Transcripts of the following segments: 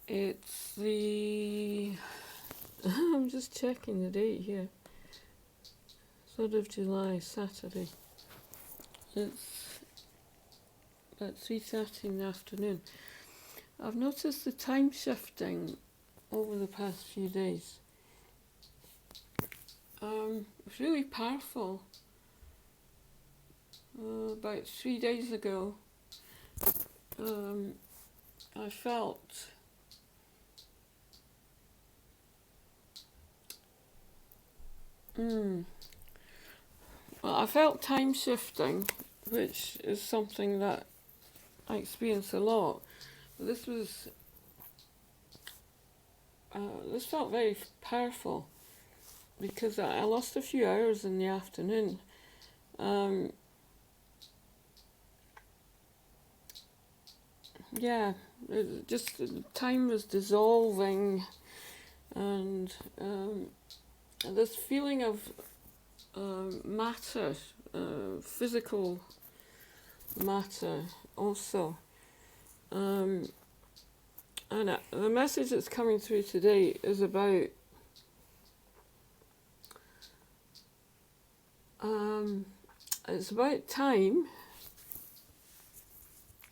It's the... I'm just checking the date here. 3rd of July, Saturday. It's about 3:30 in the afternoon. I've noticed the time shifting over the past few days. It's really powerful. About 3 days ago, I felt I felt time shifting, which is something that I experience a lot. This was this felt very powerful because I lost a few hours in the afternoon. Yeah, just time was dissolving, and this feeling of matter, physical matter also. And the message that's coming through today is about it's about time,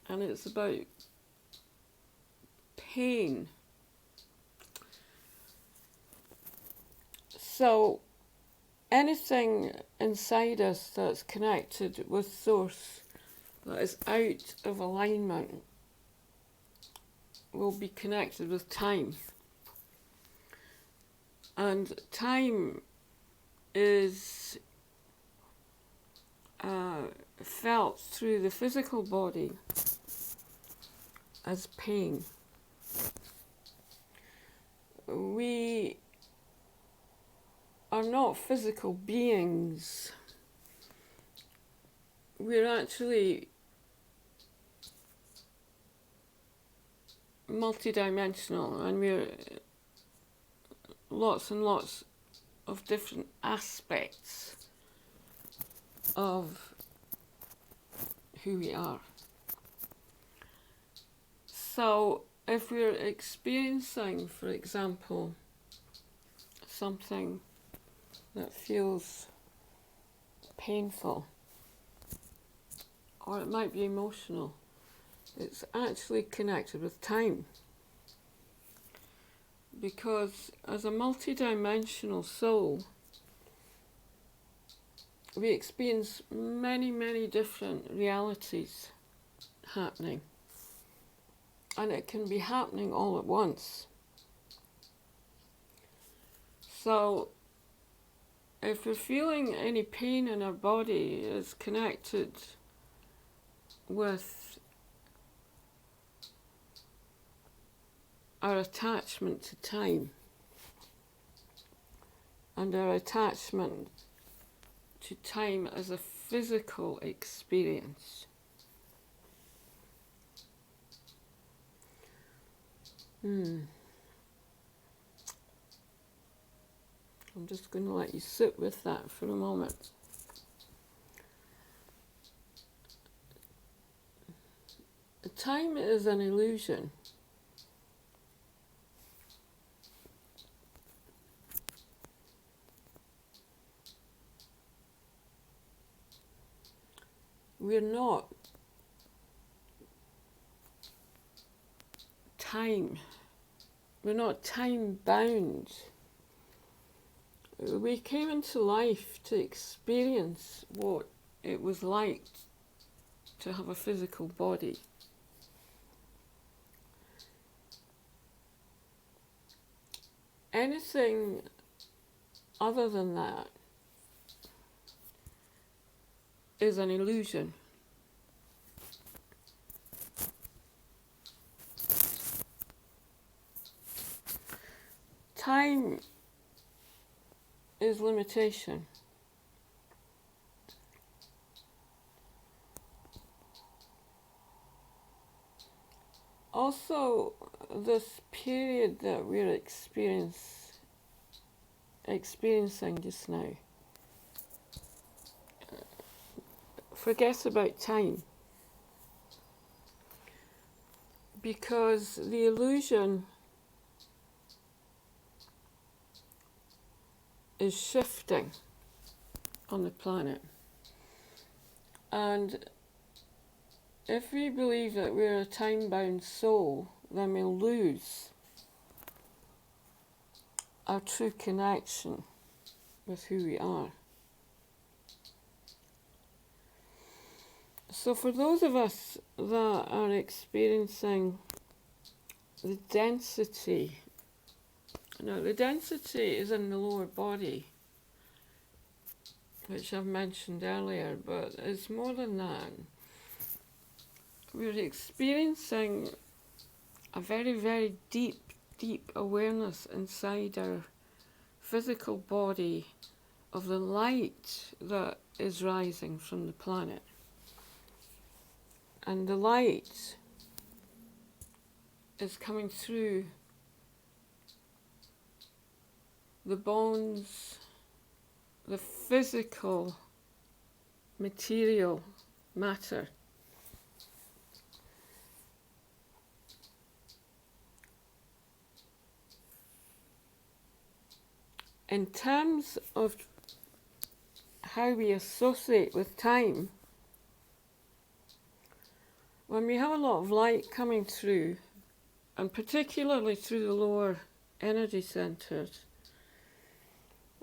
and it's about pain. So anything inside us that's connected with Source that is out of alignment will be connected with time. And time is felt through the physical body as pain. We are not physical beings. We're actually multidimensional, and we're lots and lots of different aspects of who we are. So if we're experiencing, for example, something that feels painful, or it might be emotional, it's actually connected with time. Because as a multidimensional soul, we experience many, many different realities happening. And it can be happening all at once. So if we're feeling any pain in our body, it's connected with our attachment to time and our attachment to time as a physical experience. I'm just going to let you sit with that for a moment. Time is an illusion. We're not time. We're not time bound. We came into life to experience what it was like to have a physical body. Anything other than that is an illusion. Time is limitation. Also, this period that we're experiencing just now, forget about time, because the illusion is shifting on the planet. And if we believe that we're a time-bound soul, then we'll lose our true connection with who we are. So for those of us that are experiencing the density, now the density is in the lower body, which I've mentioned earlier, but it's more than that. We're experiencing a very, very deep awareness inside our physical body of the light that is rising from the planet. And the light is coming through the bones, the physical material matter. In terms of how we associate with time, when we have a lot of light coming through, and particularly through the lower energy centres,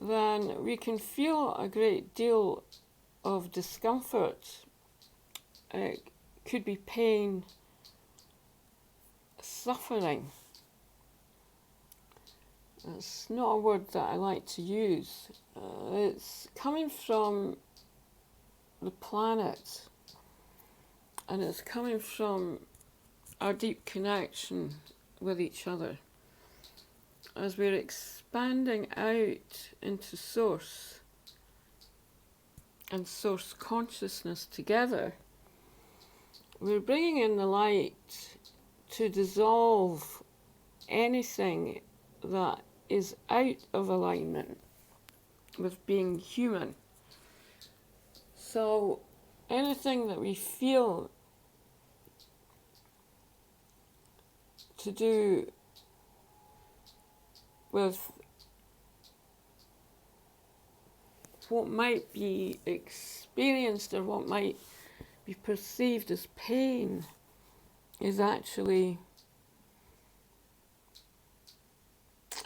then we can feel a great deal of discomfort. It could be pain, suffering. It's not a word that I like to use. It's coming from the planet, and it's coming from our deep connection with each other. As we're expanding out into Source and Source consciousness together, we're bringing in the light to dissolve anything that is out of alignment with being human. So anything that we feel to do with what might be experienced or what might be perceived as pain is actually,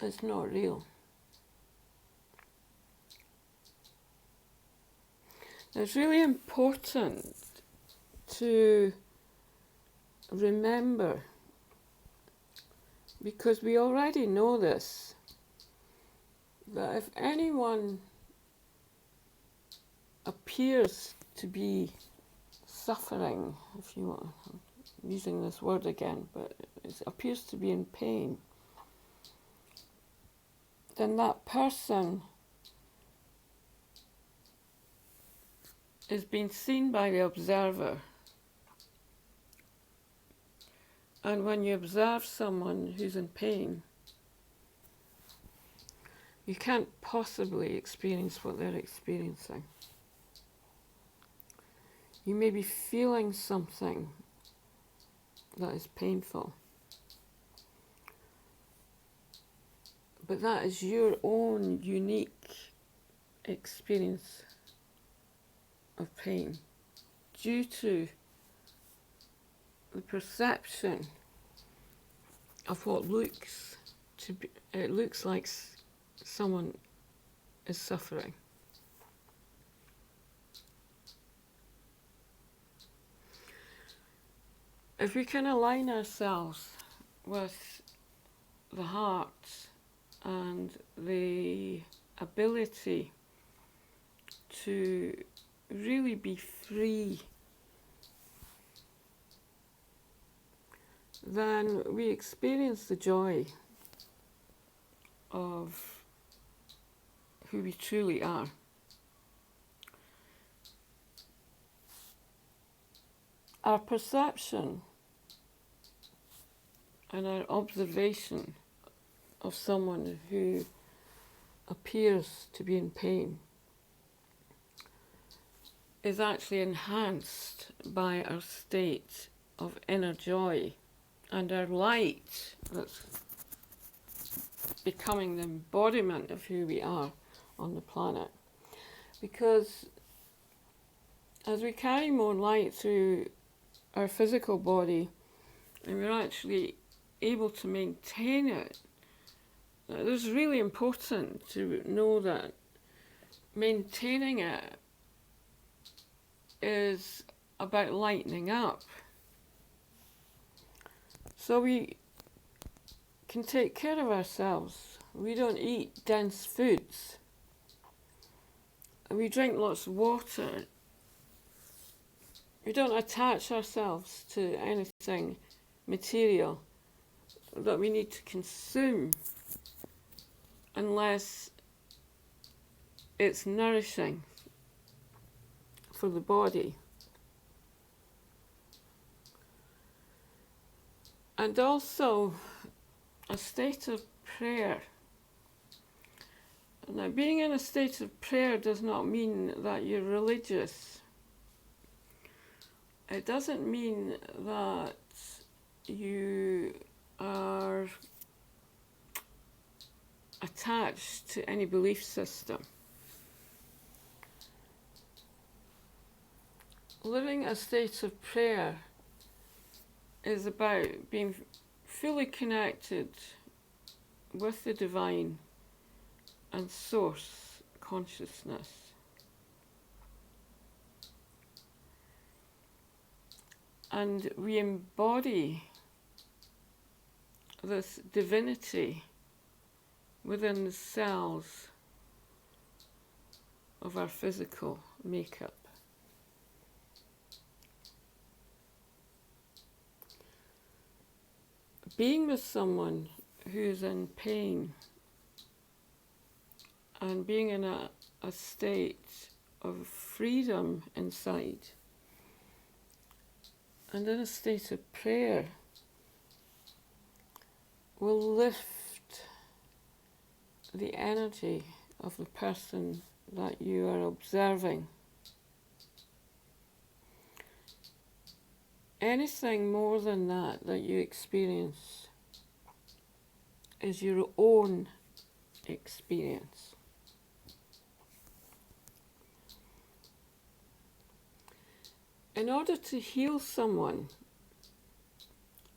it's not real. It's really important to remember, because we already know this, that if anyone appears to be suffering, if you want, I'm using this word again, but it appears to be in pain, then that person is being seen by the observer. And when you observe someone who's in pain, you can't possibly experience what they're experiencing. You may be feeling something that is painful, but that is your own unique experience of pain due to the perception of what looks to be, it looks like someone is suffering. If we can align ourselves with the heart and the ability to really be free, then we experience the joy of who we truly are. Our perception and our observation of someone who appears to be in pain is actually enhanced by our state of inner joy and our light that's becoming the embodiment of who we are on the planet. Because as we carry more light through our physical body, and we're actually able to maintain it, it's really important to know that maintaining it is about lightening up. So we can take care of ourselves. We don't eat dense foods. We drink lots of water. We don't attach ourselves to anything material that we need to consume unless it's nourishing for the body. And also a state of prayer. Now, being in a state of prayer does not mean that you're religious. It doesn't mean that you are attached to any belief system. Living a state of prayer is about being fully connected with the divine and source consciousness. And we embody this divinity within the cells of our physical makeup. Being with someone who's in pain and being in a state of freedom inside and in a state of prayer will lift the energy of the person that you are observing. Anything more than that you experience is your own experience. In order to heal someone,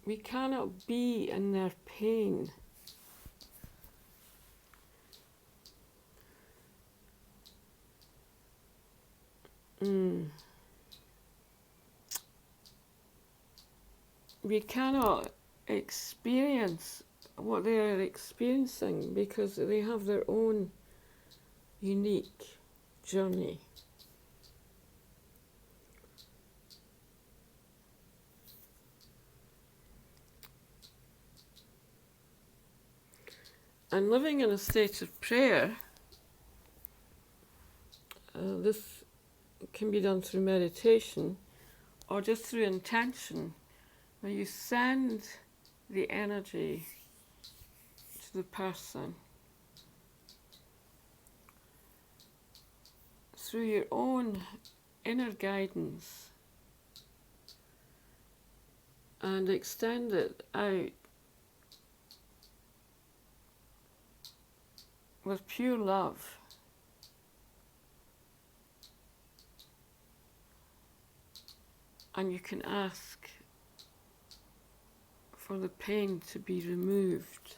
we cannot be in their pain. We cannot experience what they are experiencing because they have their own unique journey. And living in a state of prayer, this can be done through meditation or just through intention, where you send the energy to the person through your own inner guidance and extend it out with pure love. And you can ask for the pain to be removed.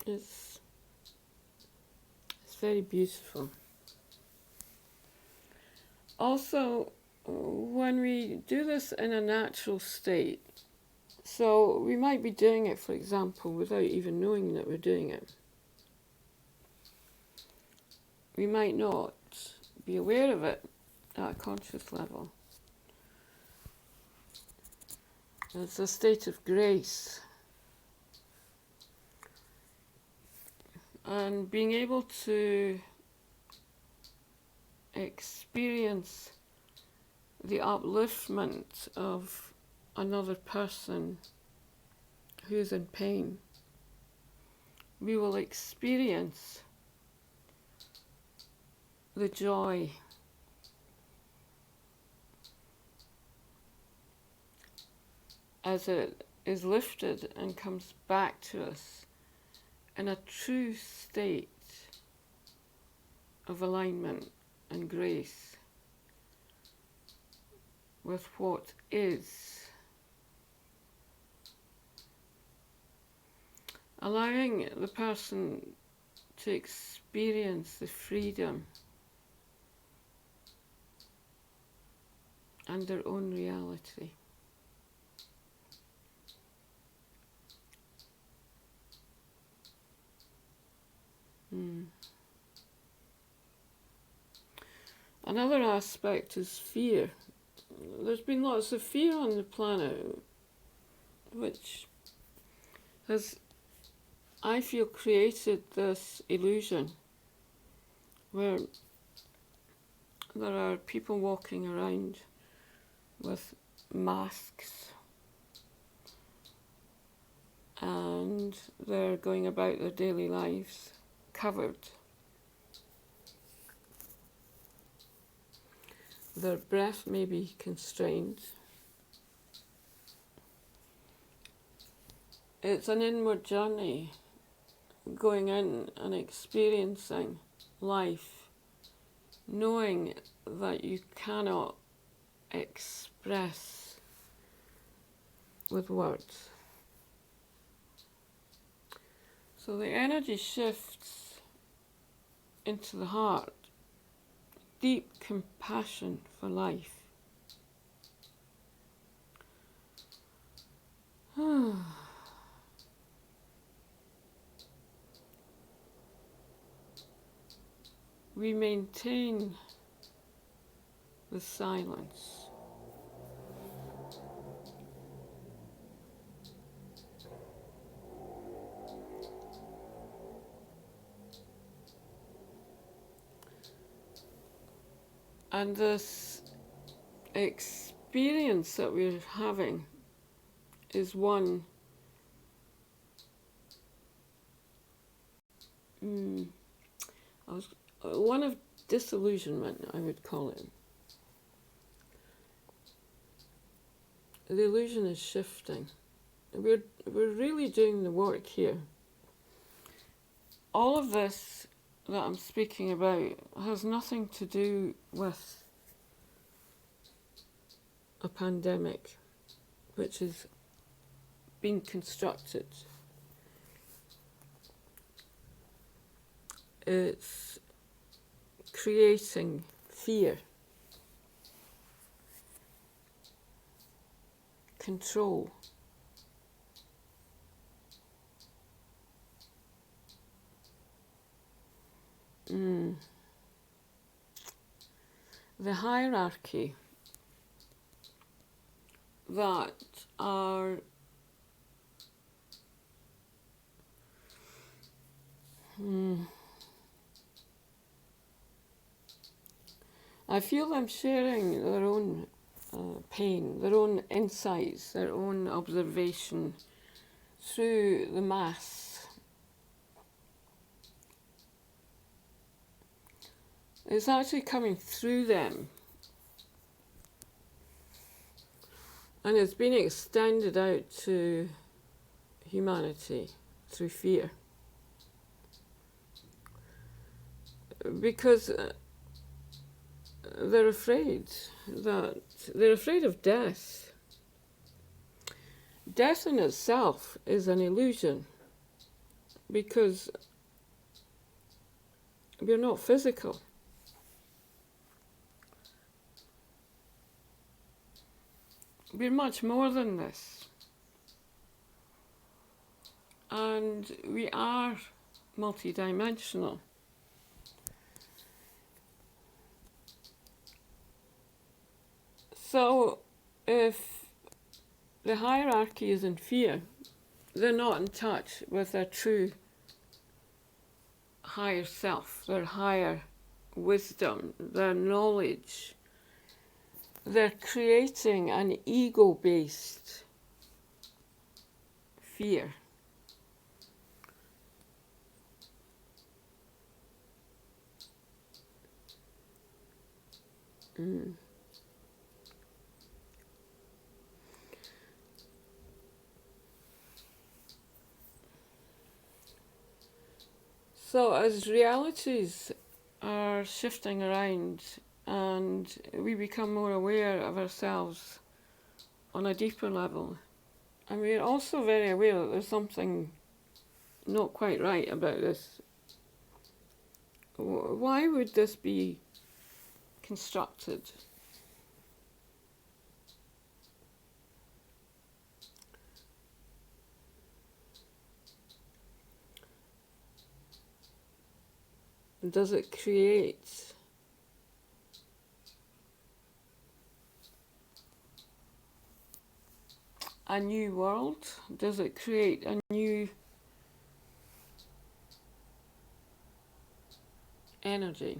It's very beautiful. Also, when we do this in a natural state, so we might be doing it, for example, without even knowing that we're doing it. We might not be aware of it at a conscious level. It's a state of grace. And being able to experience the upliftment of another person who's in pain, we will experience the joy as it is lifted and comes back to us in a true state of alignment and grace with what is, allowing the person to experience the freedom and their own reality. Another aspect is fear. There's been lots of fear on the planet, which has, I feel, created this illusion where there are people walking around with masks and they're going about their daily lives covered. Their breath may be constrained. It's an inward journey, going in and experiencing life, knowing that you cannot express with words. So the energy shifts into the heart, deep compassion for life. We maintain the silence. And this experience that we're having is one one of disillusionment, I would call it. The illusion is shifting. We're really doing the work here. All of this that I'm speaking about has nothing to do with a pandemic, which is being constructed. It's creating fear, control. The hierarchy that are I feel them sharing their own pain, their own insights, their own observation through the mass. It's actually coming through them, and it's being extended out to humanity through fear. Because they're afraid of death. Death in itself is an illusion, because we're not physical. We're much more than this. And we are multidimensional. So if the hierarchy is in fear, they're not in touch with their true higher self, their higher wisdom, their knowledge. They're creating an ego-based fear. So as realities are shifting around and we become more aware of ourselves on a deeper level, and we're also very aware that there's something not quite right about this. Why would this be constructed? Does it create a new world? Does it create a new energy?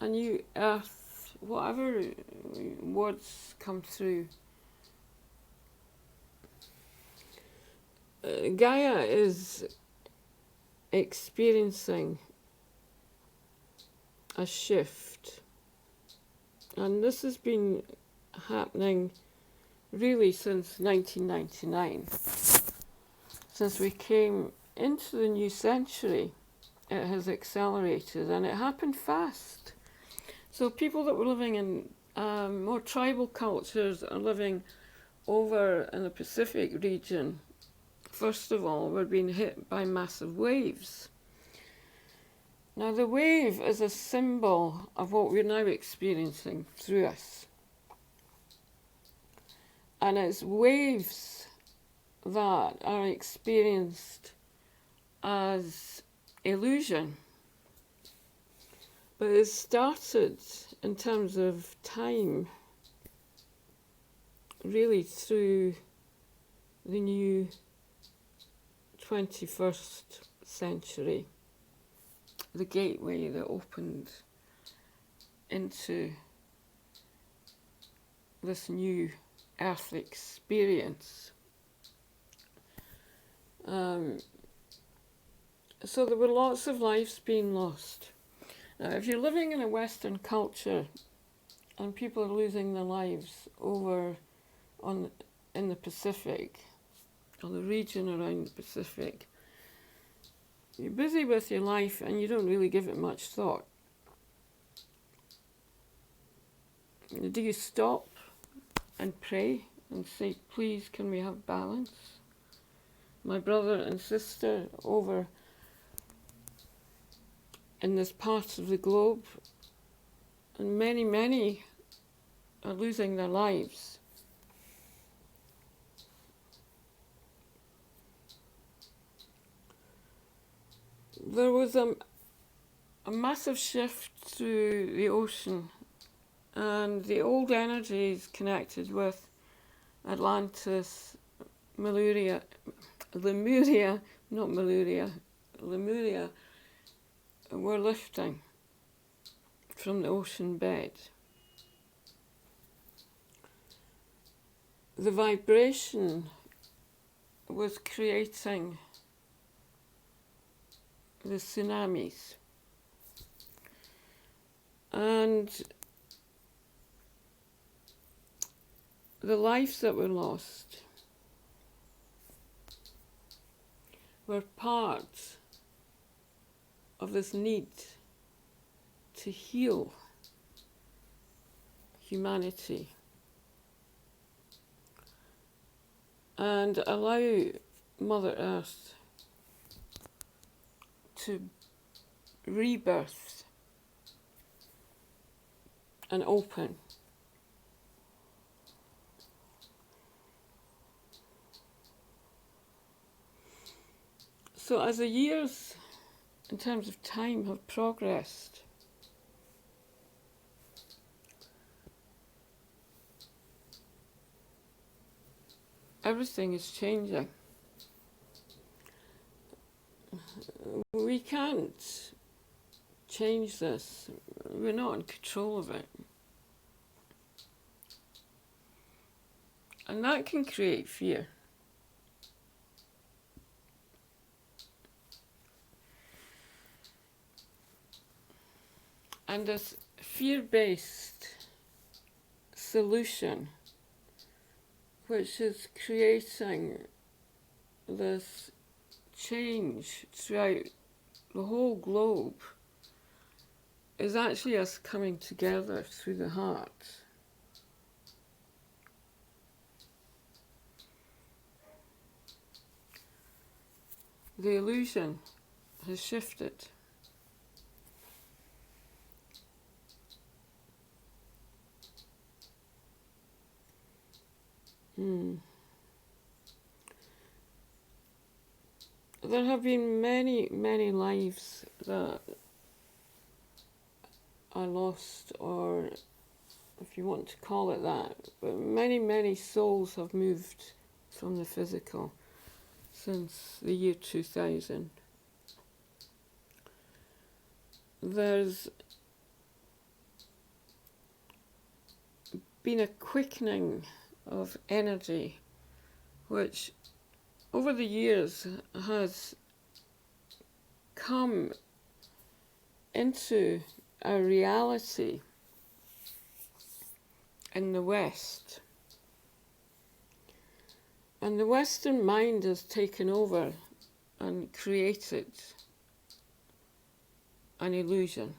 A new earth? Whatever words come through. Gaia is experiencing a shift, and this has been happening really since 1999. Since we came into the new century, it has accelerated, and it happened fast. So people that were living in more tribal cultures are living over in the Pacific region. First of all, were being hit by massive waves. Now the wave is a symbol of what we're now experiencing through us. And it's waves that are experienced as illusion. But it started in terms of time, really through the new 21st century, the gateway that opened into this new earth experience. So there were lots of lives being lost. Now, if you're living in a Western culture and people are losing their lives over in the Pacific, or the region around the Pacific, you're busy with your life and you don't really give it much thought. Do you stop and pray and say, please, can we have balance? My brother and sister over in this part of the globe, and many, many are losing their lives. There was a massive shift through the ocean, and the old energies connected with Atlantis, Lemuria, were lifting from the ocean bed. The vibration was creating the tsunamis, and the lives that were lost were part of this need to heal humanity and allow Mother Earth to rebirth and open. So as the years, in terms of time, have progressed, everything is changing. We can't change this. We're not in control of it. And that can create fear. And this fear-based solution, which is creating this change throughout the whole globe is actually us coming together through the heart. The illusion has shifted. There have been many, many lives that are lost, or if you want to call it that, but many, many souls have moved from the physical since the year 2000. There's been a quickening of energy which over the years has come into a reality in the West. And the Western mind has taken over and created an illusion.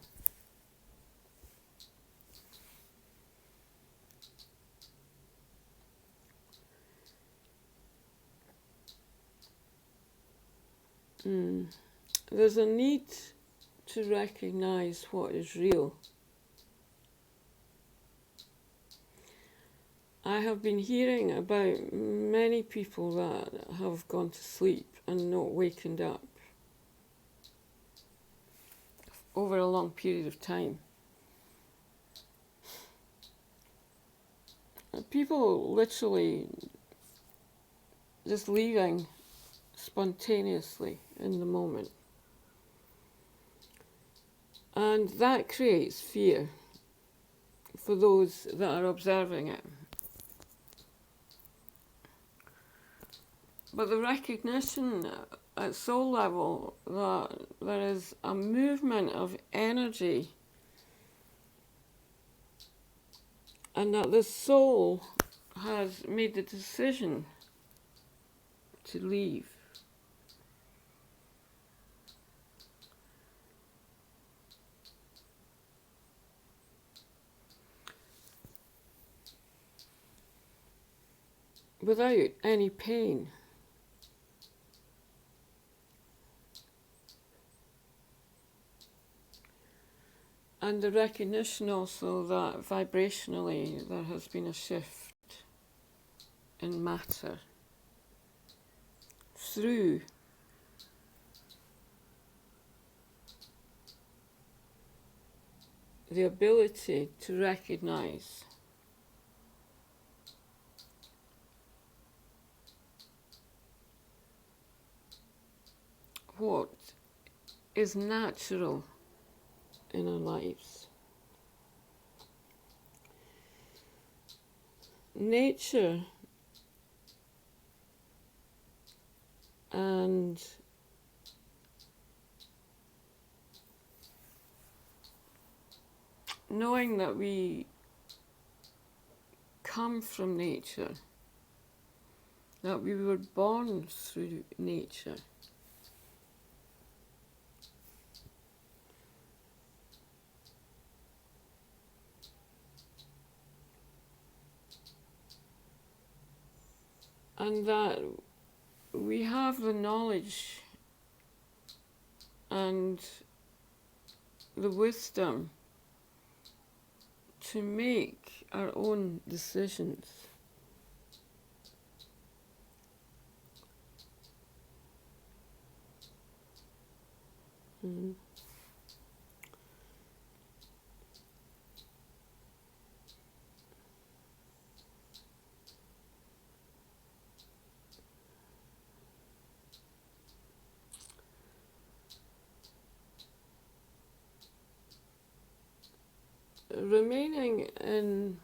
There's a need to recognize what is real. I have been hearing about many people that have gone to sleep and not wakened up over a long period of time. People literally just leaving spontaneously in the moment. And that creates fear for those that are observing it. But the recognition at soul level that there is a movement of energy and that the soul has made the decision to leave. Without any pain. And the recognition also that vibrationally there has been a shift in matter through the ability to recognize what is natural in our lives. Nature and knowing that we come from nature, that we were born through nature, and that we have the knowledge and the wisdom to make our own decisions. Remaining in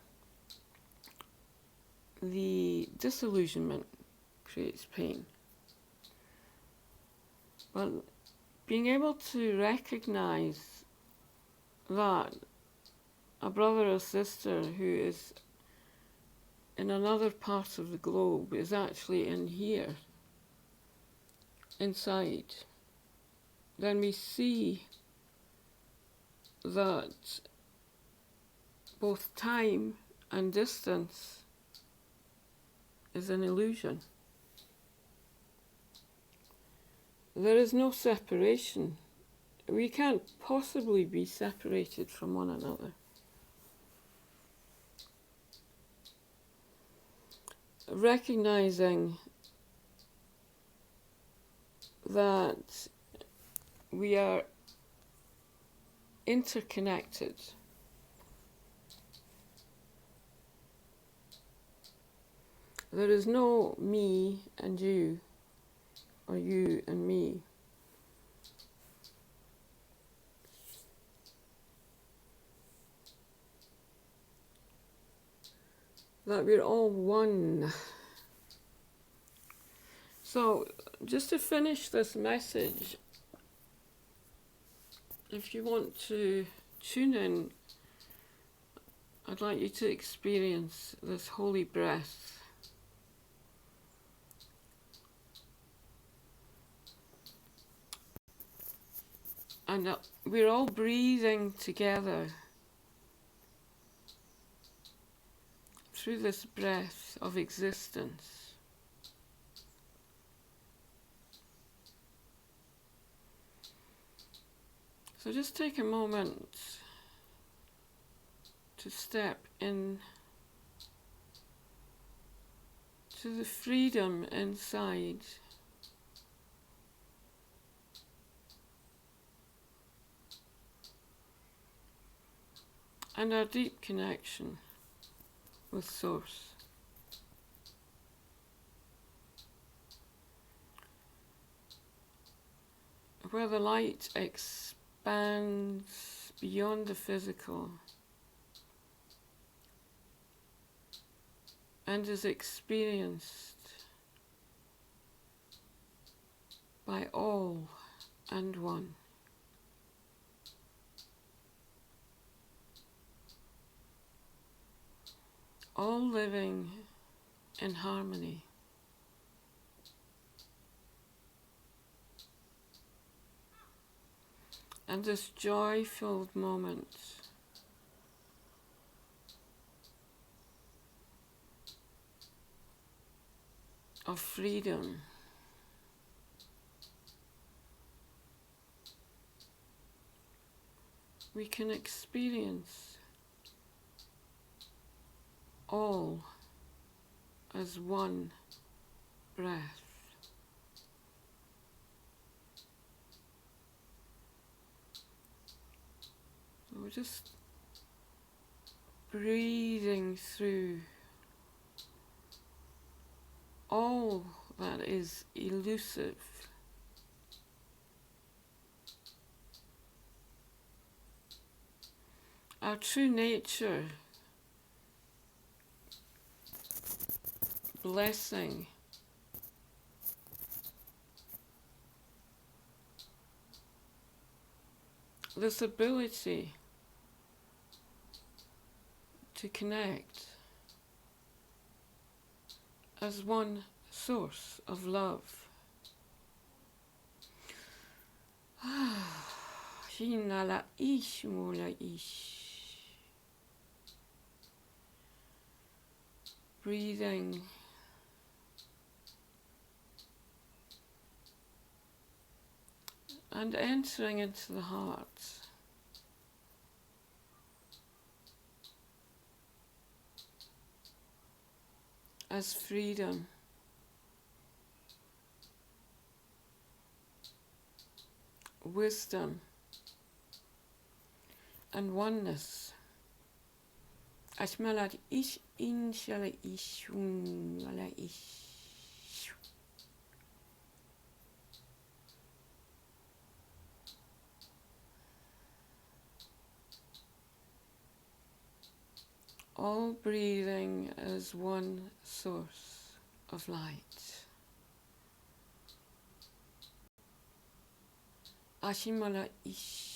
the disillusionment creates pain. But being able to recognize that a brother or sister who is in another part of the globe is actually in here, inside, then we see that both time and distance is an illusion. There is no separation. We can't possibly be separated from one another. Recognizing that we are interconnected, there is no me and you, or you and me. That we're all one. So, just to finish this message, if you want to tune in, I'd like you to experience this holy breath. And we're all breathing together through this breath of existence. So just take a moment to step in to the freedom inside. And our deep connection with Source. Where the light expands beyond the physical and is experienced by all and one. All living in harmony. And this joy-filled moment of freedom we can experience all as one breath. We're just breathing through all that is elusive. Our true nature, blessing, this ability to connect as one source of love. Hinala ish mula ish. Breathing and entering into the heart. As freedom, wisdom, and oneness. Ashmalad ish inshala ishun wala ish. All breathing as one source of light. Ashimala ish.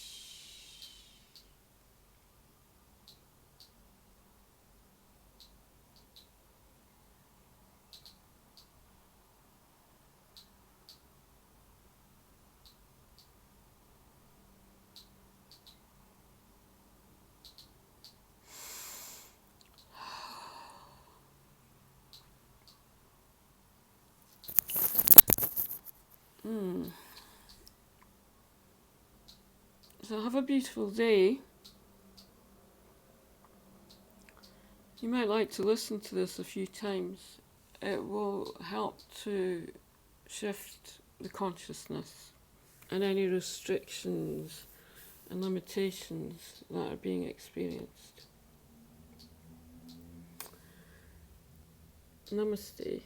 So have a beautiful day. You might like to listen to this a few times. It will help to shift the consciousness and any restrictions and limitations that are being experienced. Namaste.